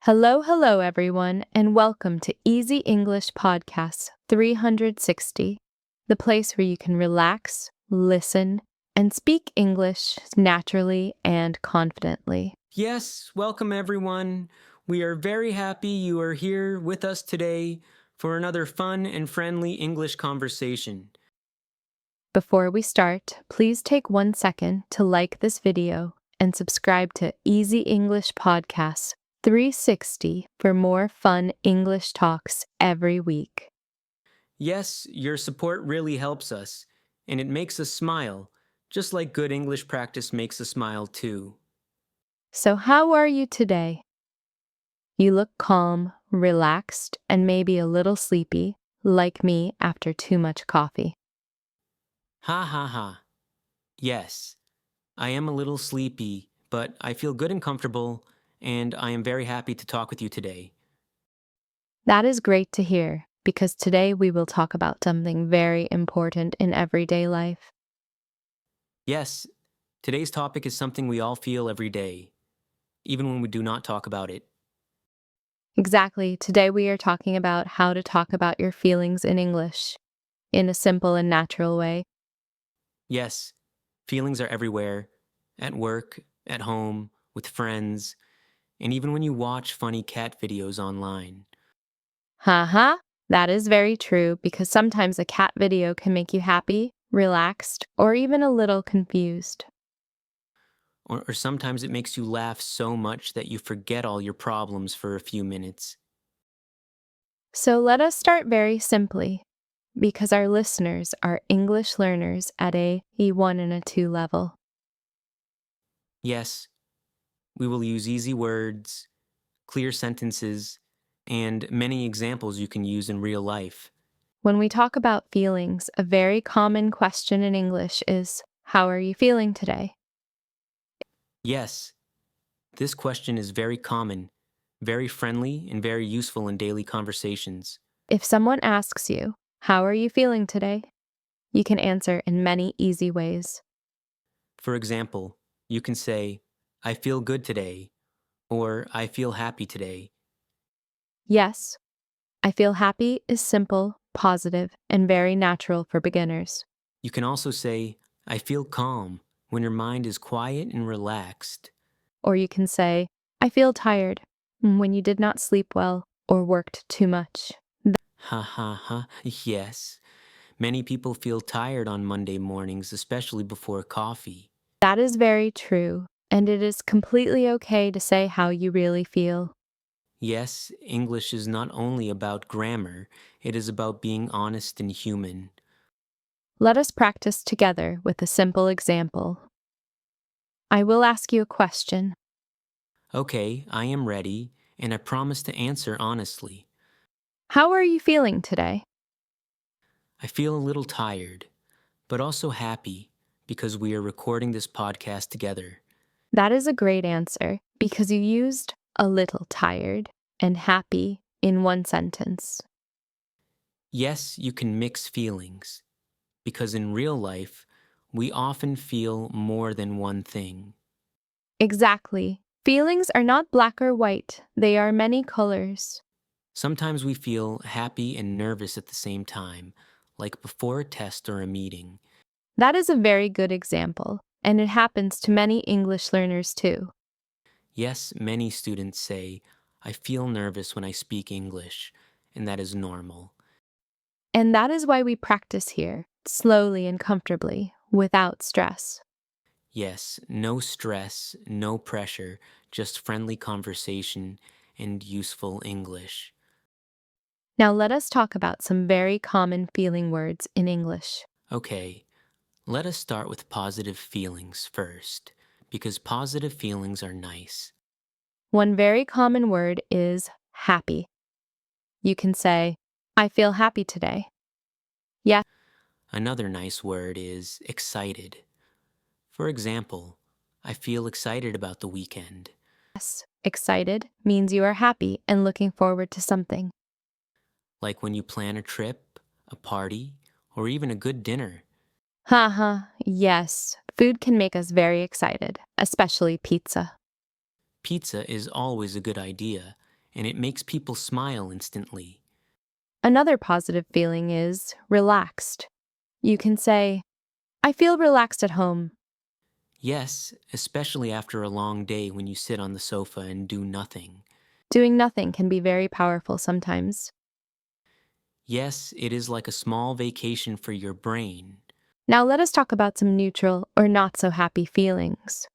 Hello, hello, everyone, and welcome to Easy English Podcasts 360, the place where you can relax, listen, and speak English naturally and confidently. Yes, welcome everyone. We are very happy you are here with us today for another fun and friendly English conversation. Before we start, please take 1 second to like this video and subscribe to Easy English Podcasts 360 for more fun English talks every week. Yes, your support really helps us, and it makes us smile, just like good English practice makes us smile too. So, how are you today? You look calm, relaxed, and maybe a little sleepy, like me after too much coffee. Ha ha ha. Yes, I am a little sleepy, but I feel good and comfortable, and I am very happy to talk with you today. That is great to hear, because today we will talk about something very important in everyday life. Yes, today's topic is something we all feel every day, even when we do not talk about it. Exactly, today we are talking about how to talk about your feelings in English in a simple and natural way. Yes, feelings are everywhere, at work, at home, with friends, and even when you watch funny cat videos online. Haha, that is very true because sometimes a cat video can make you happy, relaxed, or even a little confused. Or sometimes it makes you laugh so much that you forget all your problems for a few minutes. So let us start very simply, because our listeners are English learners at a E1 and a 2 level. Yes, we will use easy words, clear sentences, and many examples you can use in real life. When we talk about feelings, a very common question in English is, how are you feeling today? Yes, this question is very common, very friendly, and very useful in daily conversations. If someone asks you, how are you feeling today? You can answer in many easy ways. For example, you can say, I feel good today, or I feel happy today. Yes, I feel happy is simple, positive, and very natural for beginners. You can also say, I feel calm when your mind is quiet and relaxed. Or you can say, I feel tired when you did not sleep well or worked too much. Ha ha ha, yes. Many people feel tired on Monday mornings, especially before coffee. That is very true, and it is completely okay to say how you really feel. Yes, English is not only about grammar, it is about being honest and human. Let us practice together with a simple example. I will ask you a question. Okay, I am ready, and I promise to answer honestly. How are you feeling today? I feel a little tired, but also happy because we are recording this podcast together. That is a great answer because you used a little tired and happy in one sentence. Yes, you can mix feelings, because in real life, we often feel more than one thing. Exactly. Feelings are not black or white, they are many colors. Sometimes we feel happy and nervous at the same time, like before a test or a meeting. That is a very good example, and it happens to many English learners too. Yes, many students say, I feel nervous when I speak English, and that is normal. And that is why we practice here, slowly and comfortably, without stress. Yes, no stress, no pressure, just friendly conversation and useful English. Now let us talk about some very common feeling words in English. Okay, let us start with positive feelings first, because positive feelings are nice. One very common word is happy. You can say, I feel happy today. Yes, Another nice word is excited. For example, I feel excited about the weekend. excited means you are happy and looking forward to something. Like when you plan a trip, a party, or even a good dinner. Haha, yes, food can make us very excited, especially pizza. Pizza is always a good idea, and it makes people smile instantly. Another positive feeling is relaxed. You can say, I feel relaxed at home. Yes, especially after a long day when you sit on the sofa and do nothing. Doing nothing can be very powerful sometimes. Yes, it is like a small vacation for your brain. Now let us talk about some neutral or not so happy feelings.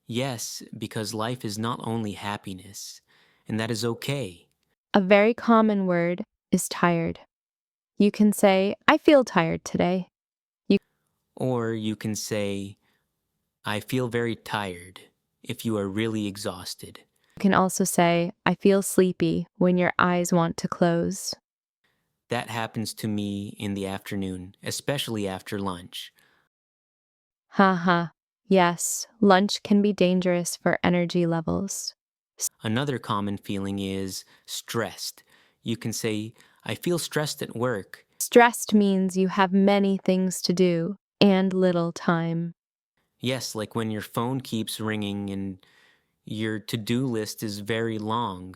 Yes, because life is not only happiness, and that is okay. A very common word is tired. You can say, I feel tired today. You Or you can say, I feel very tired if you are really exhausted. can also say, I feel sleepy when your eyes want to close. That happens to me in the afternoon, especially after lunch. Haha. Yes, lunch can be dangerous for energy levels. Another common feeling is stressed. You can say, I feel stressed at work. Stressed means you have many things to do and little time. Yes, like when your phone keeps ringing and your to do list is very long.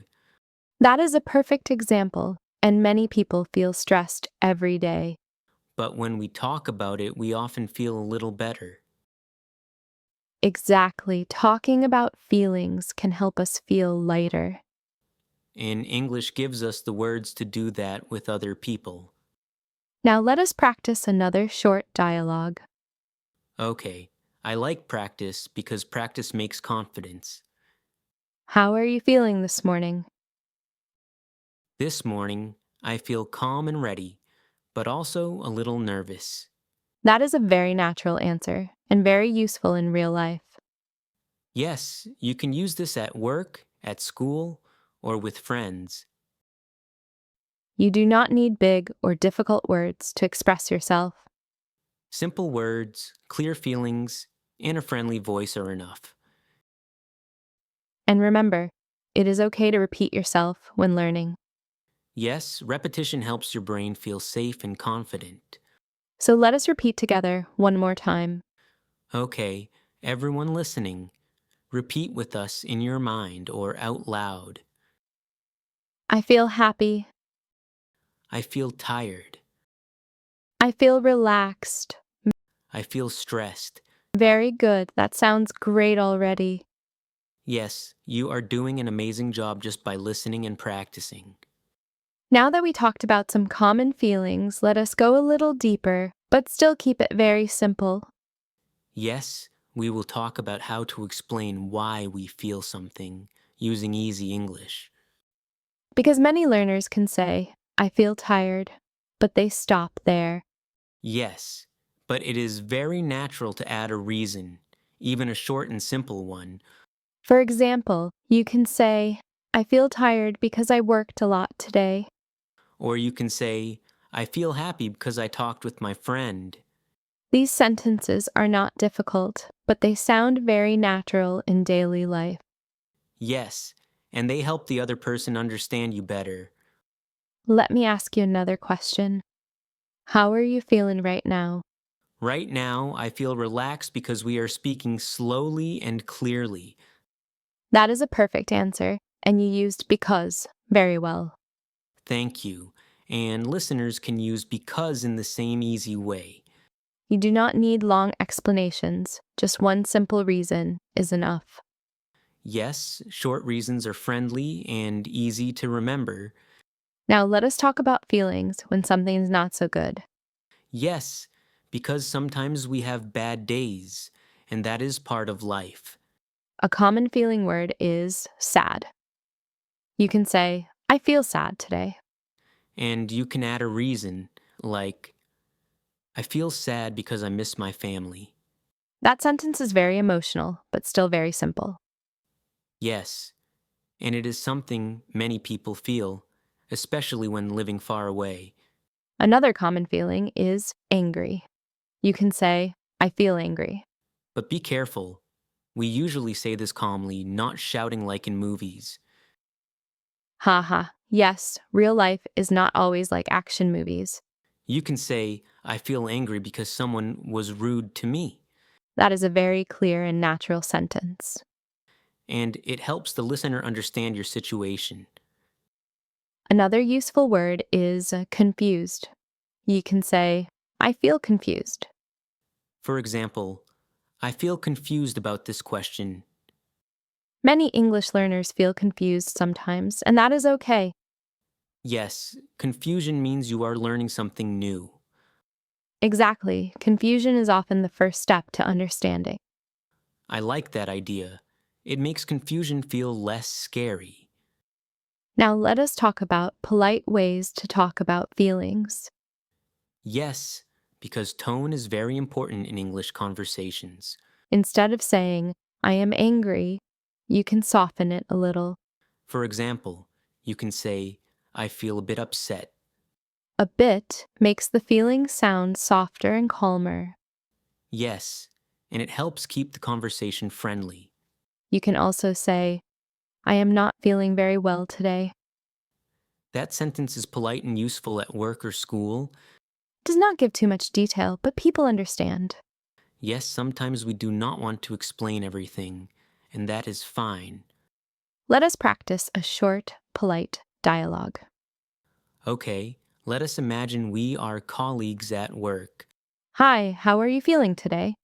That is a perfect example, and many people feel stressed every day. But when we talk about it, we often feel a little better. Exactly, talking about feelings can help us feel lighter. And English gives us the words to do that with other people. Now let us practice another short dialogue. Okay, I like practice because practice makes confidence. How are you feeling this morning? This morning, I feel calm and ready, but also a little nervous. That is a very natural answer and very useful in real life. Yes, you can use this at work, at school, or with friends. You do not need big or difficult words to express yourself. Simple words, clear feelings, and a friendly voice are enough. And remember, it is okay to repeat yourself when learning. Yes, repetition helps your brain feel safe and confident. So let us repeat together one more time. Okay, everyone listening, repeat with us in your mind or out loud. I feel happy. I feel tired. I feel relaxed. I feel stressed. Very good. That sounds great already. Yes, you are doing an amazing job just by listening and practicing. Now that we talked about some common feelings, let us go a little deeper, but still keep it very simple. Yes, we will talk about how to explain why we feel something using easy English. Because many learners can say, I feel tired, but they stop there. Yes, but it is very natural to add a reason, even a short and simple one. For example, you can say, I feel tired because I worked a lot today. Or you can say, I feel happy because I talked with my friend. These sentences are not difficult, but they sound very natural in daily life. Yes, and they help the other person understand you better. Let me ask you another question. How are you feeling right now? Right now, I feel relaxed because we are speaking slowly and clearly. That is a perfect answer, and you used because very well. Thank you. And listeners can use because in the same easy way. You do not need long explanations, just one simple reason is enough. Yes, short reasons are friendly and easy to remember. Now let us talk about feelings when something's not so good. Yes, because sometimes we have bad days, and that is part of life. A common feeling word is sad. You can say, I feel sad today. And you can add a reason, like, I feel sad because I miss my family. That sentence is very emotional, but still very simple. Yes, and it is something many people feel, especially when living far away. Another common feeling is angry. You can say, I feel angry. But be careful. We usually say this calmly, not shouting like in movies. Haha, yes, real life is not always like action movies. You can say, I feel angry because someone was rude to me. That is a very clear and natural sentence. and it helps the listener understand your situation. Another useful word is confused. You can say, I feel confused. For example, I feel confused about this question. Many English learners feel confused sometimes, and that is okay. Yes, confusion means you are learning something new. Exactly, confusion is often the first step to understanding. I like that idea. It makes confusion feel less scary. Now let us talk about polite ways to talk about feelings. Yes, because tone is very important in English conversations. Instead of saying, I am angry, you can soften it a little. For example, you can say, I feel a bit upset. A bit makes the feeling sound softer and calmer. Yes, and it helps keep the conversation friendly. You can also say, I am not feeling very well today. That sentence is polite and useful at work or school. Does not give too much detail, but people understand. Yes, sometimes we do not want to explain everything, and that is fine. Let us practice a short, polite dialogue. Okay, let us imagine we are colleagues at work. Hi, how are you feeling today?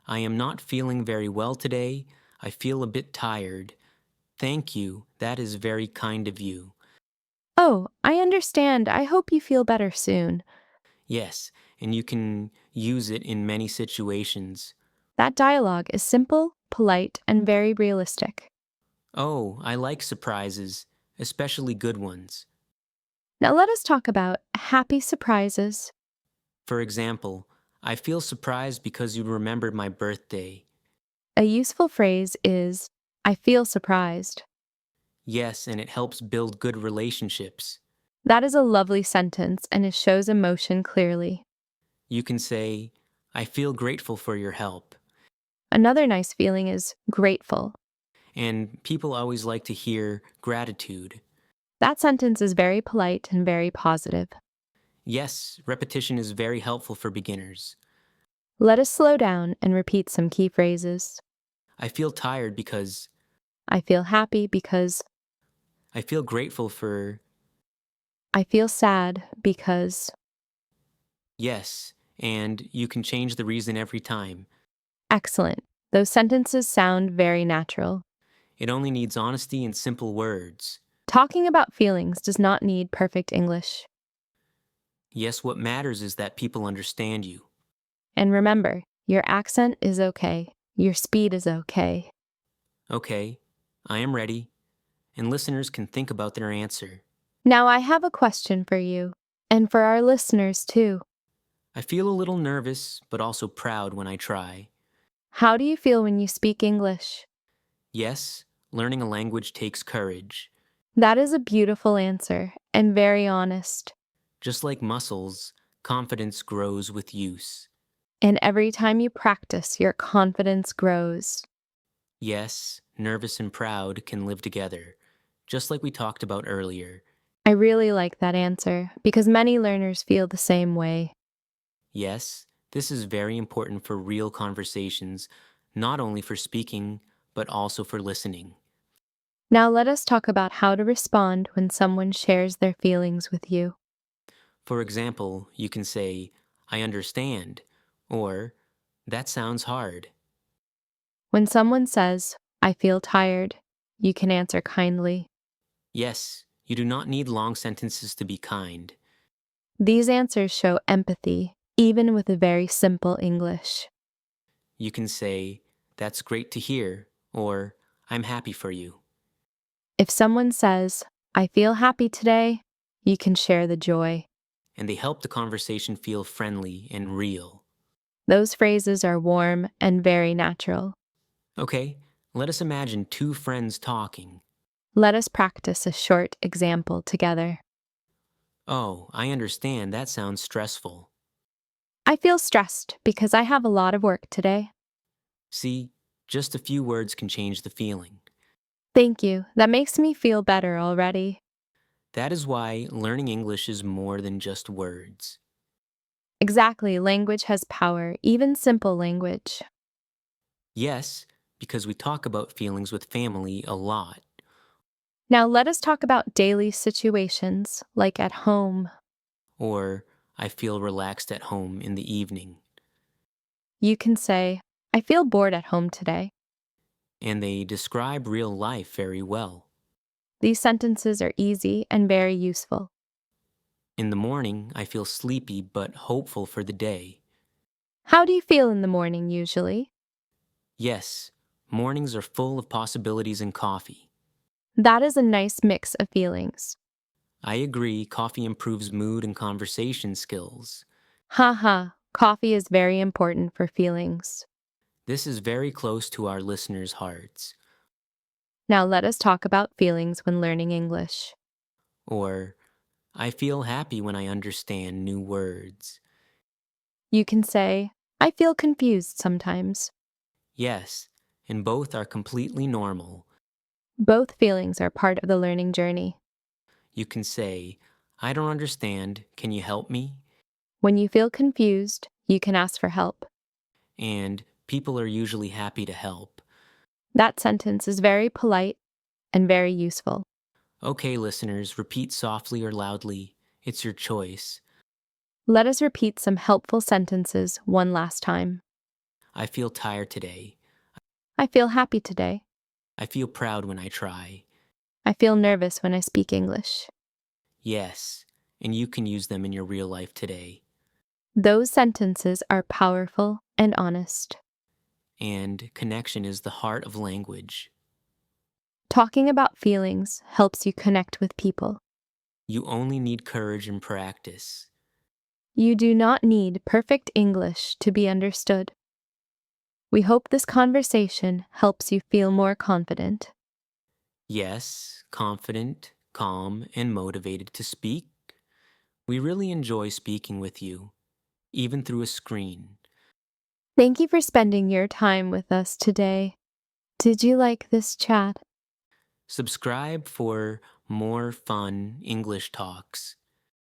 I am not feeling very well today. I feel a bit tired. Thank you. That is very kind of you. Oh, I understand. I hope you feel better soon. Yes, and you can use it in many situations. That dialogue is simple, polite, and very realistic. Oh, I like surprises, especially good ones. Now let us talk about happy surprises. For example, I feel surprised because you remembered my birthday. A useful phrase is, I feel surprised. Yes, and it helps build good relationships. That is a lovely sentence and it shows emotion clearly. You can say, I feel grateful for your help. Another nice feeling is grateful. And people always like to hear gratitude. That sentence is very polite and very positive. Yes, repetition is very helpful for beginners. Let us slow down and repeat some key phrases. I feel tired because I feel happy because I feel grateful for I feel sad because. yes, and you can change the reason every time. Excellent. Those sentences sound very natural. It only needs honesty and simple words. Talking about feelings does not need perfect English. Yes, what matters is that people understand you. And remember, your accent is okay. Your speed is okay. Okay, I am ready, and listeners can think about their answer. Now I have a question for you, and for our listeners too. I feel a little nervous, but also proud when I try. How do you feel when you speak English? Yes, learning a language takes courage. That is a beautiful answer and very honest. Just like muscles, confidence grows with use. And every time you practice, your confidence grows. Yes, nervous and proud can live together, just like we talked about earlier. I really like that answer because many learners feel the same way. Yes, this is very important for real conversations, not only for speaking, but also for listening. Now let us talk about how to respond when someone shares their feelings with you. For example, you can say, I understand, or that sounds hard. When someone says, I feel tired, you can answer kindly. Yes, you do not need long sentences to be kind. These answers show empathy, even with a very simple English. You can say, that's great to hear, or I'm happy for you. If someone says, I feel happy today, you can share the joy. And they help the conversation feel friendly and real. Those phrases are warm and very natural. Okay, let us imagine two friends talking. Let us practice a short example together. Oh, I understand, that sounds stressful. I feel stressed because I have a lot of work today. See, just a few words can change the feeling. Thank you. That makes me feel better already. That is why learning English is more than just words. Exactly, language has power, even simple language. Yes, because we talk about feelings with family a lot. Now let us talk about daily situations, like at home. Or, I feel relaxed at home in the evening. You can say, I feel bored at home today. And they describe real life very well. These sentences are easy and very useful. In the morning, I feel sleepy but hopeful for the day. How do you feel in the morning usually? Yes, mornings are full of possibilities and coffee. That is a nice mix of feelings. I agree, coffee improves mood and conversation skills. Haha, coffee is very important for feelings. This is very close to our listeners' hearts. Now let us talk about feelings when learning English. Or, I feel happy when I understand new words. You can say, I feel confused sometimes. Yes, and both are completely normal. Both feelings are part of the learning journey. You can say, I don't understand, can you help me? When you feel confused, you can ask for help. And people are usually happy to help. That sentence is very polite and very useful. Okay, listeners, repeat softly or loudly. It's your choice. Let us repeat some helpful sentences one last time. I feel tired today. I feel happy today. I feel proud when I try. I feel nervous when I speak English. Yes, and you can use them in your real life today. Those sentences are powerful and honest. And connection is the heart of language. Talking about feelings helps you connect with people. You only need courage and practice. You do not need perfect English to be understood. We hope this conversation helps you feel more confident. Yes, confident, calm, and motivated to speak. We really enjoy speaking with you, even through a screen. Thank you for spending your time with us today. Did you like this chat? Subscribe for more fun English talks.